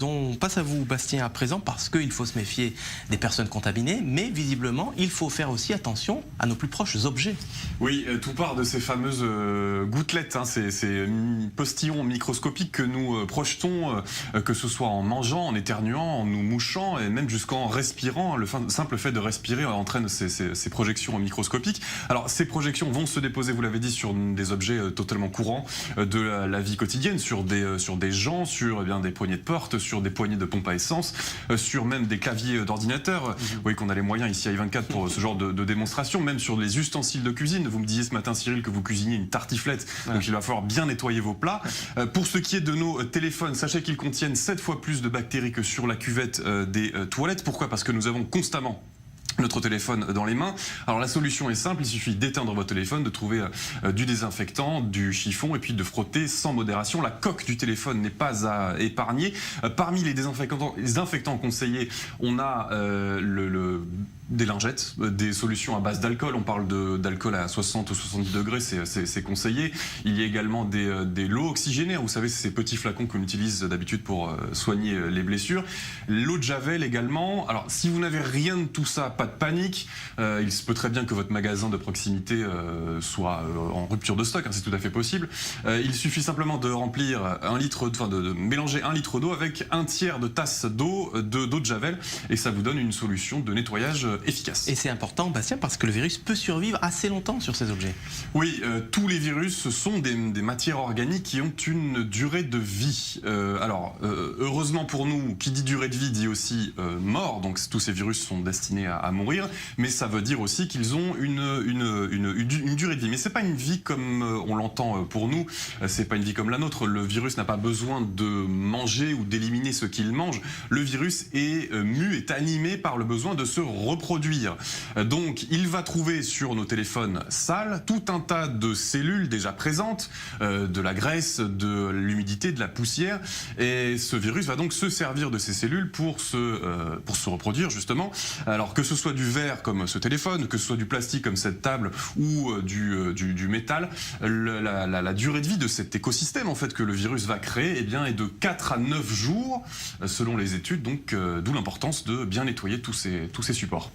On passe à vous, Bastien, à présent, parce qu'il faut se méfier des personnes contaminées, mais visiblement, il faut faire aussi attention à nos plus proches objets. Oui, tout part de ces fameuses gouttelettes, hein, ces postillons microscopiques que nous projetons, que ce soit en mangeant, en éternuant, en nous mouchant, et même jusqu'en respirant. Le simple fait de respirer entraîne ces projections microscopiques. Alors, ces projections vont se déposer, vous l'avez dit, sur des objets totalement courants de la vie quotidienne, sur des gens, sur des poignées de porte, sur des poignées de pompe à essence, sur même des claviers d'ordinateur. Vous voyez qu'on a les moyens ici à i24 pour ce genre de démonstration, même sur les ustensiles de cuisine. Vous me disiez ce matin, Cyril, que vous cuisiniez une tartiflette, donc il va falloir bien nettoyer vos plats. Pour ce qui est de nos téléphones, sachez qu'ils contiennent 7 fois plus de bactéries que sur la cuvette des toilettes. Pourquoi? Parce que nous avons constamment notre téléphone dans les mains. Alors la solution est simple, il suffit d'éteindre votre téléphone, de trouver du désinfectant, du chiffon et puis de frotter sans modération. La coque du téléphone n'est pas à épargner. Parmi les désinfectants conseillés, on a des lingettes, des solutions à base d'alcool. On parle d'alcool à 60 ou 70 degrés, c'est conseillé. Il y a également des lots oxygénaires. Vous savez, c'est ces petits flacons qu'on utilise d'habitude pour soigner les blessures. L'eau de Javel également. Alors, si vous n'avez rien de tout ça, pas de panique. Il se peut très bien que votre magasin de proximité soit en rupture de stock, hein, c'est tout à fait possible. Il suffit simplement de remplir de mélanger 1 litre d'eau avec 1/3 de tasse d'eau de Javel, et ça vous donne une solution de nettoyage efficace. Et c'est important, Bastien, parce que le virus peut survivre assez longtemps sur ces objets. Oui, tous les virus sont des matières organiques qui ont une durée de vie. Heureusement pour nous, qui dit durée de vie dit aussi mort, donc tous ces virus sont destinés à mourir, mais ça veut dire aussi qu'ils ont une durée de vie. Mais c'est pas une vie comme on l'entend pour nous, c'est pas une vie comme la nôtre. Le virus n'a pas besoin de manger ou d'éliminer ce qu'il mange. Le virus est est animé par le besoin de se reproduire. Donc il va trouver sur nos téléphones sales tout un tas de cellules déjà présentes, de la graisse, de l'humidité, de la poussière, et ce virus va donc se servir de ces cellules pour se reproduire justement. Alors que ce soit du verre comme ce téléphone, que ce soit du plastique comme cette table ou du métal, la durée de vie de cet écosystème en fait que le virus va créer est de 4 à 9 jours selon les études, donc d'où l'importance de bien nettoyer tous ces supports.